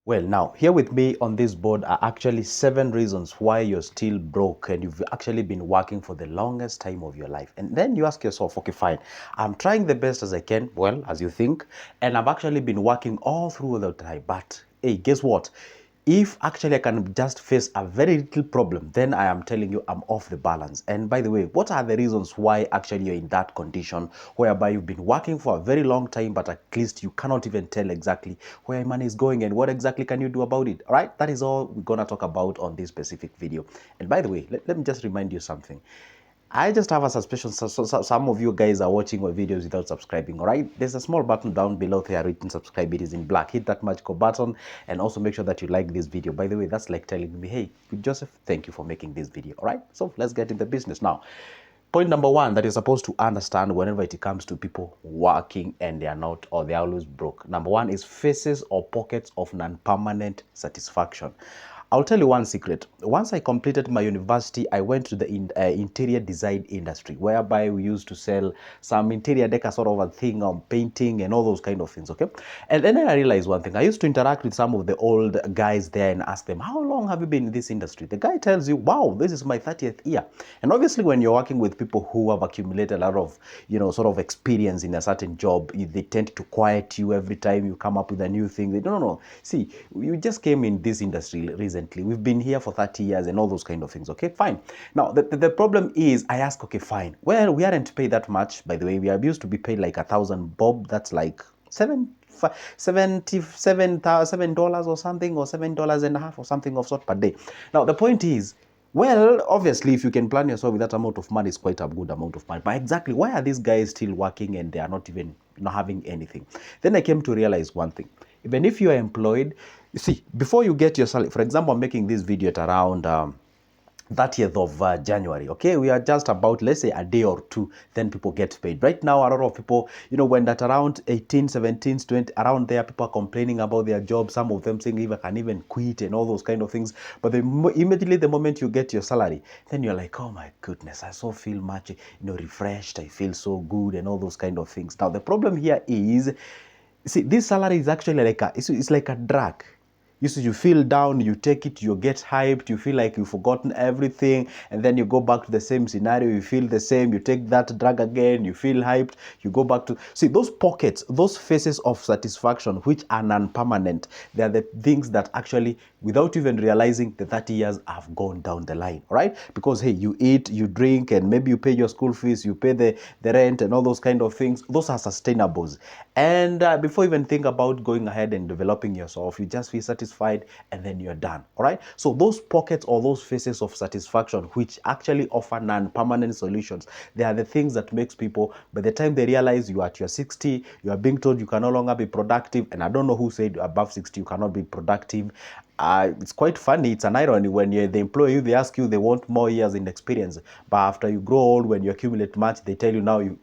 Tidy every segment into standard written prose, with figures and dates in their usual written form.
Well, now, here with me on this board are actually 7 reasons why you're still broke and you've actually been working for the longest time of your life. And then you ask yourself, okay, fine, I'm trying the best as I can, well, as you think, and I've actually been working all through the time. But hey, guess what? If actually I can just face a very little problem, then I am telling you I'm off the balance. And by the way, what are the reasons why actually you're in that condition whereby you've been working for a very long time, but at least you cannot even tell exactly where money is going and what exactly can you do about it? All right, that is all we're gonna talk about on this specific video. And by the way, let me just remind you something. I just have a suspicion some of you guys are watching my videos without subscribing, all right? There's a small button down below there written subscribe. It is in black. Hit that magical button and also make sure that you like this video. By the way, that's like telling me, hey, Joseph, thank you for making this video, all right? So let's get in the business now. Point number 1 that you're supposed to understand whenever it comes to people working and they are not or they are always broke. Number 1 is phases or pockets of non-permanent satisfaction. I'll tell you one secret. Once I completed my university, I went to the interior design industry, whereby we used to sell some interior decor sort of a thing on painting and all those kind of things, okay? And then I realized one thing. I used to interact with some of the old guys there and ask them, how long have you been in this industry? The guy tells you, wow, this is my 30th year. And obviously when you're working with people who have accumulated a lot of, sort of experience in a certain job, they tend to quiet you every time you come up with a new thing. They don't know. See, you just came in this industry recently. We've been here for 30 years and all those kind of things. Okay, fine. Now, the problem is I ask, okay, fine. Well, we aren't paid that much. By the way, we are used to be paid like 1,000 bob. That's like $77 or something, or $7.50 or something of sort per day. Now, the point is, well, obviously, if you can plan yourself with that amount of money, it's quite a good amount of money. But exactly, why are these guys still working and they are not even not having anything? Then I came to realize one thing. Even if you are employed, you see, before you get your salary, for example, I'm making this video at around 30th of January. Okay, we are just about, let's say, a day or two, then people get paid. Right now, a lot of people, when that around 18, 17, 20, around there, people are complaining about their job. Some of them saying, I can even quit and all those kind of things. But immediately the moment you get your salary, then you're like, oh my goodness, I so feel much, refreshed. I feel so good and all those kind of things. Now, the problem here is, see, this salary is actually like it's like a drug. You feel down, you take it, you get hyped, you feel like you've forgotten everything, and then you go back to the same scenario, you feel the same, you take that drug again, you feel hyped, you go back to... See, those pockets, those phases of satisfaction, which are non-permanent, they are the things that actually, without even realizing, the 30 years have gone down the line, right? Because, hey, you eat, you drink, and maybe you pay your school fees, you pay the rent and all those kind of things. Those are sustainables. And before you even think about going ahead and developing yourself, you just feel satisfied and then you're done. All right, so those pockets or those phases of satisfaction which actually offer non-permanent solutions, they are the things that makes people, by the time they realize you are at your 60, you are being told you can no longer be productive. And I don't know who said above 60 you cannot be productive. It's quite funny. It's an irony. When they employ you, they ask you, they want more years in experience, but after you grow old, when you accumulate much, they tell you now you...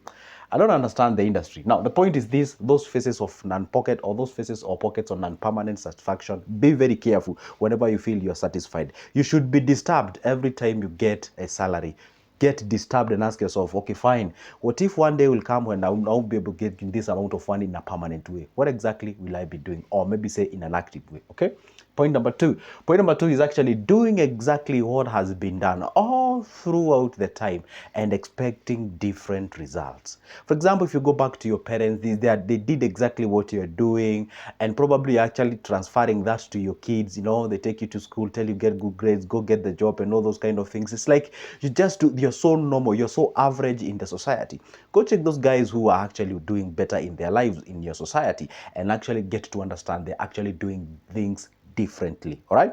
I don't understand the industry. Now, the point is this: those phases of non-pocket or those phases or pockets of non-permanent satisfaction, be very careful whenever you feel you're satisfied. You should be disturbed every time you get a salary. Get disturbed and ask yourself, okay, fine, what if one day will come when I won't be able to get this amount of money in a permanent way? What exactly will I be doing? Or maybe say in an active way, okay? Point number 2. Point number 2 is actually doing exactly what has been done all throughout the time and expecting different results. For example, if you go back to your parents, they did exactly what you're doing, and probably actually transferring that to your kids. They take you to school, tell you get good grades, go get the job and all those kind of things. It's like you're so normal, you're so average in the society. Go check those guys who are actually doing better in their lives in your society and actually get to understand they're actually doing things differently. All right,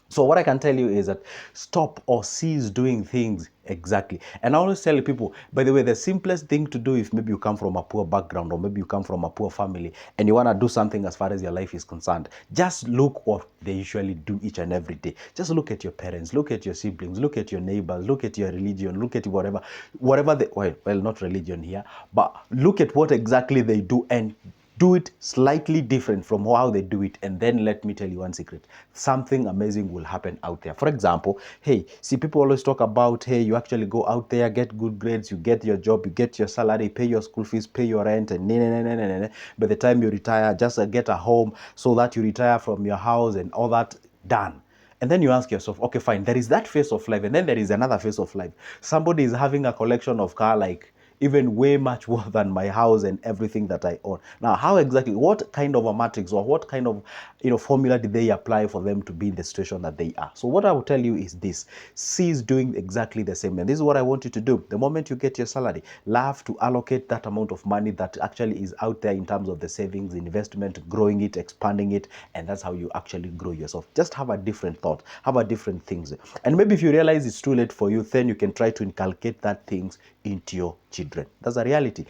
so what I can tell you is that stop or cease doing things exactly. And I always tell people, by the way, the simplest thing to do, if maybe you come from a poor background or maybe you come from a poor family and you want to do something as far as your life is concerned, just look what they usually do each and every day. Just look at your parents, look at your siblings, look at your neighbors, look at your religion, look at whatever they, well, not religion here, but look at what exactly they do and do it slightly different from how they do it, and then let me tell you one secret. Something amazing will happen out there. For example, hey, see, people always talk about, hey, you actually go out there, get good grades, you get your job, you get your salary, pay your school fees, pay your rent, and by the time you retire, just get a home so that you retire from your house and all that done. And then you ask yourself, okay, fine, there is that phase of life, and then there is another phase of life. Somebody is having a collection of car like even way much more than my house and everything that I own. Now, how exactly, what kind of a matrix or what kind of formula did they apply for them to be in the situation that they are? So what I will tell you is this: C is doing exactly the same, and this is what I want you to do. The moment you get your salary, love to allocate that amount of money that actually is out there in terms of the savings, investment, growing it, expanding it, and that's how you actually grow yourself. Just have a different thought, have a different things, and maybe if you realize it's too late for you, then you can try to inculcate that things into your children. That's a reality.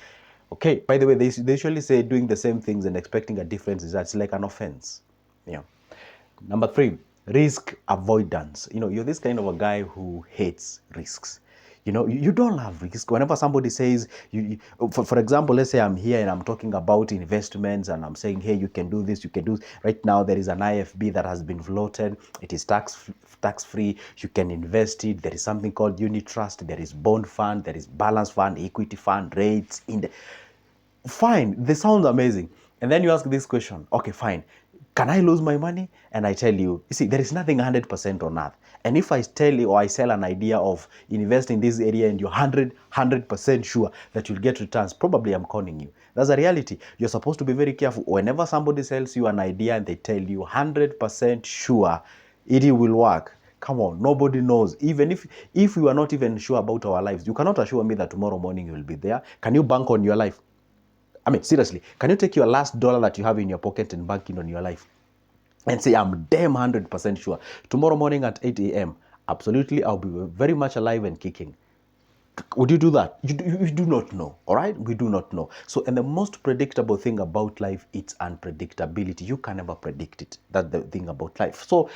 Okay, by the way, they usually say doing the same things and expecting a difference is that's like an offense. Yeah. Number 3, risk avoidance. You're this kind of a guy who hates risks. You don't love risk. Whenever somebody says, for example, let's say I'm here and I'm talking about investments and I'm saying, hey, you can do this, you can do this. Right now, there is an IFB that has been floated. It is tax free. You can invest it. There is something called unit trust. There is bond fund. There is balance fund, equity fund, rates. Fine, they sound amazing. And then you ask this question, okay, fine. Can I lose my money? And I tell you, see, there is nothing 100% on earth. And if I tell you or I sell an idea of invest in this area and you're 100% sure that you'll get returns, probably I'm conning you. That's a reality. You're supposed to be very careful. Whenever somebody sells you an idea and they tell you 100% sure it will work, come on, nobody knows. Even if you are not even sure about our lives, you cannot assure me that tomorrow morning you will be there. Can you bank on your life? I mean, seriously, can you take your last dollar that you have in your pocket and bank it on your life and say, I'm damn 100% sure tomorrow morning at 8 a.m., absolutely, I'll be very much alive and kicking? Would you do that? You do not know, all right? We do not know. So, and the most predictable thing about life, it's unpredictability. You can never predict it. That's the thing about life. So,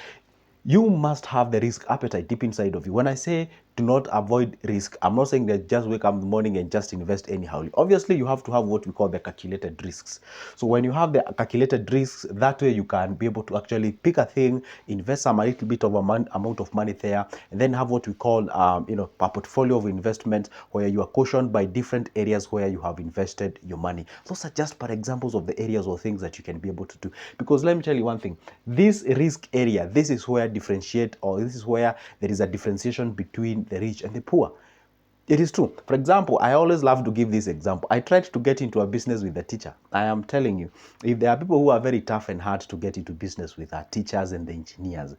you must have the risk appetite deep inside of you. When I say do not avoid risk, I'm not saying that just wake up in the morning and just invest anyhow. Obviously, you have to have what we call the calculated risks. So when you have the calculated risks, that way you can be able to actually pick a thing, invest some a little bit of amount of money there, and then have what we call a portfolio of investments where you are cautioned by different areas where you have invested your money. Those are just for examples of the areas or things that you can be able to do. Because let me tell you one thing, this risk area, this is where this is where there is a differentiation between the rich and the poor. It is true. For example, I always love to give this example. I tried to get into a business with a teacher. I am telling you, if there are people who are very tough and hard to get into business with, are teachers and the engineers.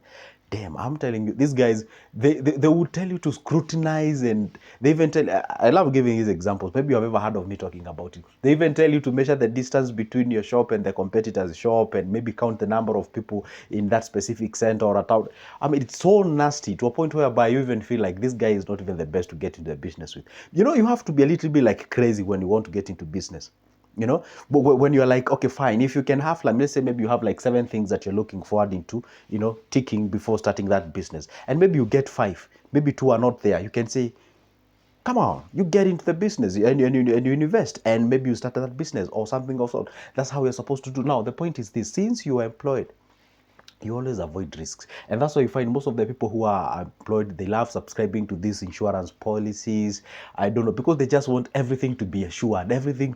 Damn, I'm telling you, these guys, they would tell you to scrutinize, and they even tell, I love giving these examples. Maybe you have ever heard of me talking about it. They even tell you to measure the distance between your shop and the competitor's shop and maybe count the number of people in that specific center or a town. I mean, it's so nasty to a point whereby you even feel like this guy is not even the best to get into the business with. You have to be a little bit like crazy when you want to get into business. But when you're like, okay, fine, if you can have, like, let's say maybe you have like 7 things that you're looking forward into, ticking before starting that business, and maybe you get 5, maybe 2 are not there, you can say, come on, you get into the business and you invest, and maybe you start that business or something of sort. That's how you're supposed to do. Now the point is this: since you are employed, you always avoid risks, and that's why you find most of the people who are employed, they love subscribing to these insurance policies. I don't know, because they just want everything to be assured, everything.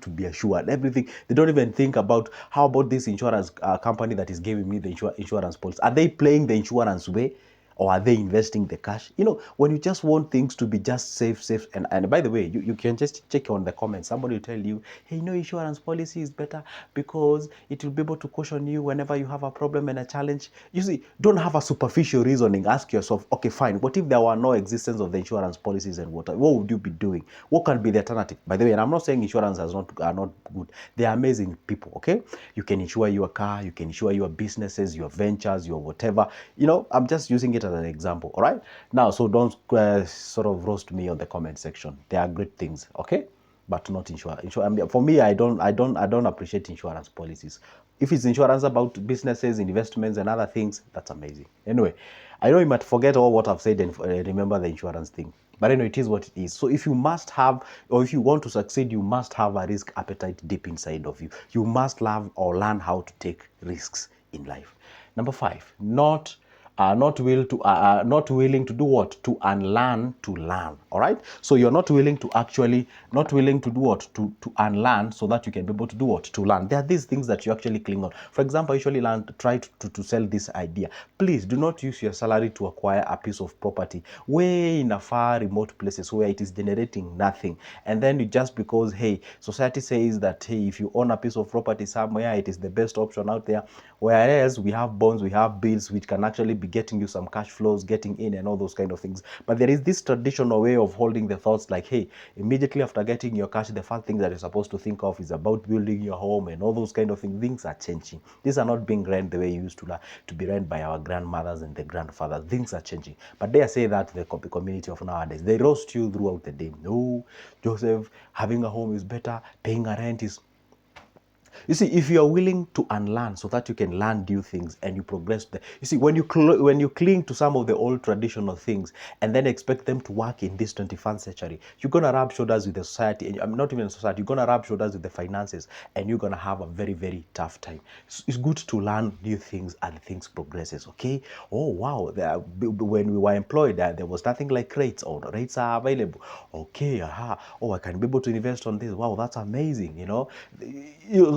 They don't even think about, how about this insurance company that is giving me the insurance policy, are they playing the insurance way, or are they investing the cash? When you just want things to be just safe, and by the way, you can just check on the comments. Somebody will tell you, hey, insurance policy is better because it will be able to caution you whenever you have a problem and a challenge. You see, don't have a superficial reasoning. Ask yourself, okay, fine, what if there were no existence of the insurance policies, and what would you be doing? What can be the alternative? By the way, and I'm not saying insurance are not good. They are amazing people, okay? You can insure your car, you can insure your businesses, your ventures, your whatever. I'm just using it as an example, all right? Now, so don't sort of roast me on the comment section. They are great things, okay? But not insurance. I mean, for me, I don't appreciate insurance policies. If it's insurance about businesses, investments, and other things, that's amazing. Anyway, I know you might forget all what I've said and remember the insurance thing. But it is what it is. So if you must have, or if you want to succeed, you must have a risk appetite deep inside of you. You must love or learn how to take risks in life. Number 5, not willing to do what? To unlearn to learn. All right. So you're not willing to not willing to do what? To unlearn so that you can be able to do what? To learn. There are these things that you actually cling on. For example, I usually try to sell this idea. Please do not use your salary to acquire a piece of property way in a far remote places where it is generating nothing. And then you just because, hey, society says that, hey, if you own a piece of property somewhere, it is the best option out there. Whereas we have bonds, we have bills, which can actually be getting you some cash flows, getting in and all those kind of things. But there is this traditional way of holding the thoughts like, hey, immediately after getting your cash, the first thing that you're supposed to think of is about building your home and all those kind of things. Things are changing. These are not being run the way you used to be run by our grandmothers and the grandfathers. Things are changing. But dare say that the community of nowadays, they roast you throughout the day. No, Joseph, having a home is better, paying a rent is. You see, if you are willing to unlearn so that you can learn new things and you progress, you see, when you cling to some of the old traditional things and then expect them to work in this 21st century, you're gonna rub shoulders with the society, and I'm not even society. You're gonna rub shoulders with the finances, and you're gonna have a very, very tough time. It's good to learn new things and things progresses. Okay. Oh wow, when we were employed, there was nothing like rates, or rates are available. Okay. Oh, I can be able to invest on this. Wow, that's amazing.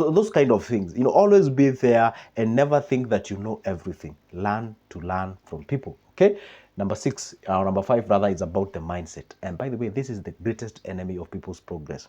Those kind of things. Always be there and never think that you know everything. Learn to learn from people. Okay. Number 5 rather, is about the mindset. And by the way, this is the greatest enemy of people's progress.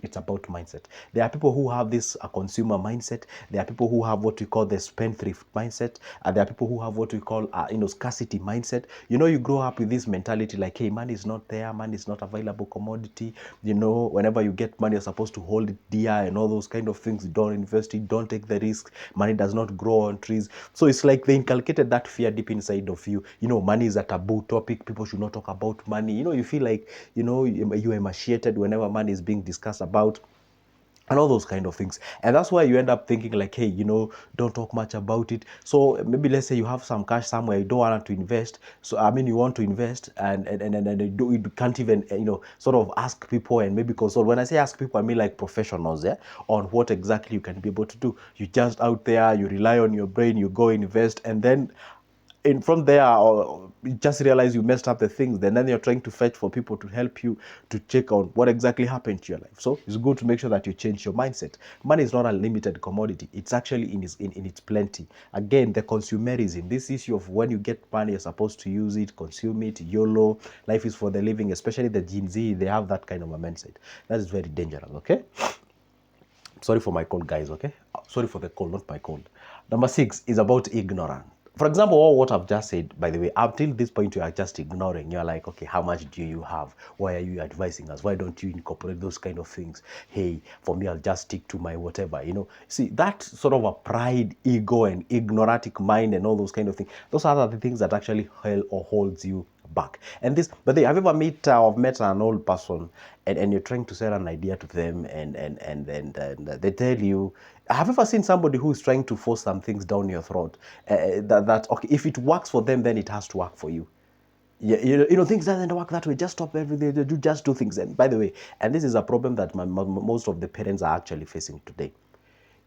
It's about mindset. There are people who have this consumer mindset. There are people who have what we call the spendthrift mindset. And there are people who have what we call scarcity mindset. You grow up with this mentality like, hey, money is not there, money is not available commodity. Whenever you get money, you're supposed to hold it dear and all those kind of things. Don't invest it, don't take the risk. Money does not grow on trees. So it's like they inculcated that fear deep inside of you. Money is a taboo topic. People should not talk about money. You feel like, you emaciated whenever money is being discussed about, and all those kind of things. And that's why you end up thinking like, hey, don't talk much about it. So maybe let's say you have some cash somewhere, you don't want to invest. So you want to invest, and you can't even sort of ask people and maybe consult. When I say ask people, I mean like professionals, yeah, on what exactly you can be able to do. You just out there, you rely on your brain, you go invest, and then from there, or you just realize you messed up the things, then you're trying to fetch for people to help you to check on what exactly happened to your life. So it's good to make sure that you change your mindset. Money is not a limited commodity. It's actually in its plenty. Again, the consumerism, this issue of when you get money, you're supposed to use it, consume it, YOLO, life is for the living, especially the Gen Z, they have that kind of a mindset. That is very dangerous, okay? Sorry for my cold, guys, okay? Sorry for the cold, not my cold. Number 6 is about ignorance. For example, all what I've just said, by the way, up till this point, you are just ignoring. You're like, okay, how much do you have? Why are you advising us? Why don't you incorporate those kind of things? Hey, for me, I'll just stick to my whatever, See, that sort of a pride, ego, and ignoratic mind and all those kind of things, those are the things that actually holds you back. And this, but have you ever met an old person and you're trying to sell an idea to them and they tell you, have you ever seen somebody who's trying to force some things down your throat, that okay, if it works for them, then it has to work for you? Yeah, things doesn't work that way. Just stop everything. Just do things. And by the way, and this is a problem that most of the parents are actually facing today.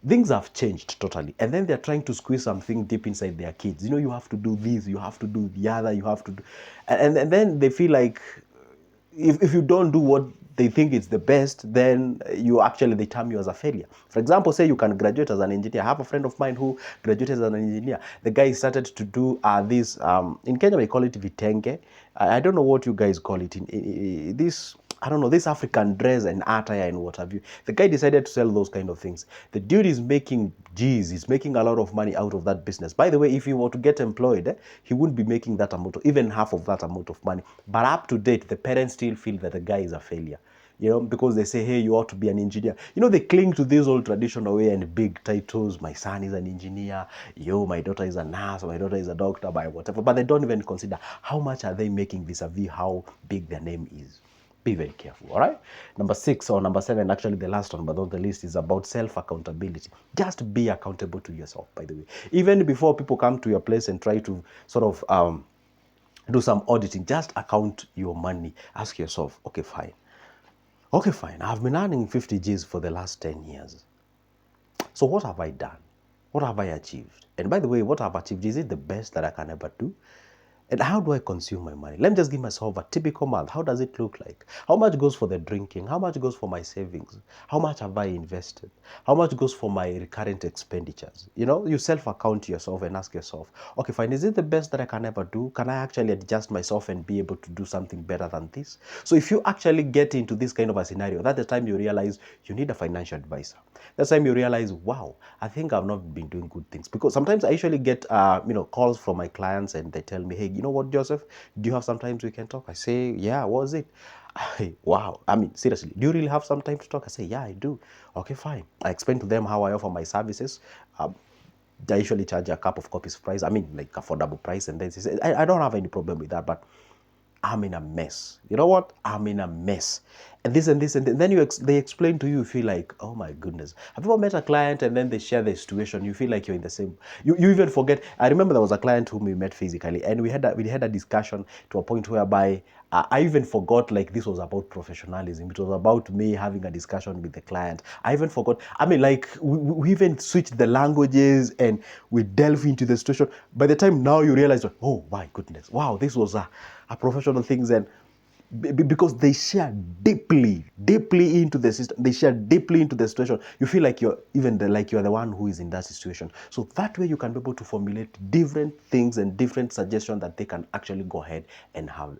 Things have changed totally, and then they're trying to squeeze something deep inside their kids. You have to do this, you have to do the other, you have to do, and then they feel like if you don't do what they think is the best, then they term you as a failure. For example, say you can graduate as an engineer. I have a friend of mine who graduated as an engineer. The guy started to do this, in Kenya we call it vitenge. I don't know what you guys call it in this. I don't know, this African dress and attire and what have you. The guy decided to sell those kind of things. The dude is making G's, he's making a lot of money out of that business. By the way, if he were to get employed, he wouldn't be making that amount, even half of that amount of money. But up to date, the parents still feel that the guy is a failure. Because they say, hey, you ought to be an engineer. They cling to this old traditional way and big titles. My son is an engineer. My daughter is a nurse. My daughter is a doctor, by whatever. But they don't even consider how much are they making vis-a-vis how big their name is. Be very careful, all right? Number 6 or number 7, actually the last one, but not the least, is about self-accountability. Just be accountable to yourself, by the way. Even before people come to your place and try to sort of do some auditing, just account your money. Ask yourself, okay, fine. Okay, fine. I've been earning 50 Gs for the last 10 years. So what have I done? What have I achieved? And by the way, what I've achieved, is it the best that I can ever do? And how do I consume my money? Let me just give myself a typical month. How does it look like? How much goes for the drinking? How much goes for my savings? How much have I invested? How much goes for my recurrent expenditures? You know, you self-account yourself and ask yourself, okay, fine, is it the best that I can ever do? Can I actually adjust myself and be able to do something better than this? So if you actually get into this kind of a scenario, that's the time you realize you need a financial advisor. That's the time you realize, wow, I think I've not been doing good things. Because sometimes I usually get, calls from my clients and they tell me, hey, you know what, Joseph, do you have some time we can talk? I say, yeah, what is it? Wow, I mean, seriously, do you really have some time to talk? I say, yeah, I do. Okay, fine. I explain to them how I offer my services. I usually charge a cup of coffee's price. I mean, like affordable price. And then they say, I don't have any problem with that, but I'm in a mess. You know what? I'm in a mess. And this and this and then they explain to you, you feel like, oh my goodness. Have you ever met a client and then they share their situation? You feel like you're in the same. You even forget. I remember there was a client whom we met physically, and we had a discussion to a point whereby I even forgot like this was about professionalism. It was about me having a discussion with the client. I even forgot. I mean, like we even switched the languages and we delve into the situation. By the time now you realize, oh my goodness, wow, this was a professional things. And because they share deeply into the system, they share deeply into the situation, you feel like you're the one who is in that situation. So that way you can be able to formulate different things and different suggestions that they can actually go ahead and have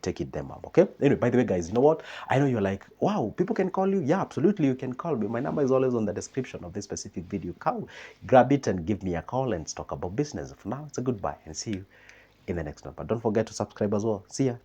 take it them up. Okay, anyway, by the way, guys, you know what, I know you're like, wow, people can call you. Yeah, absolutely, you can call me. My number is always on the description of this specific video. Come grab it and give me a call and talk about business. For now, it's a goodbye and see you in the next one. But don't forget to subscribe as well. See ya.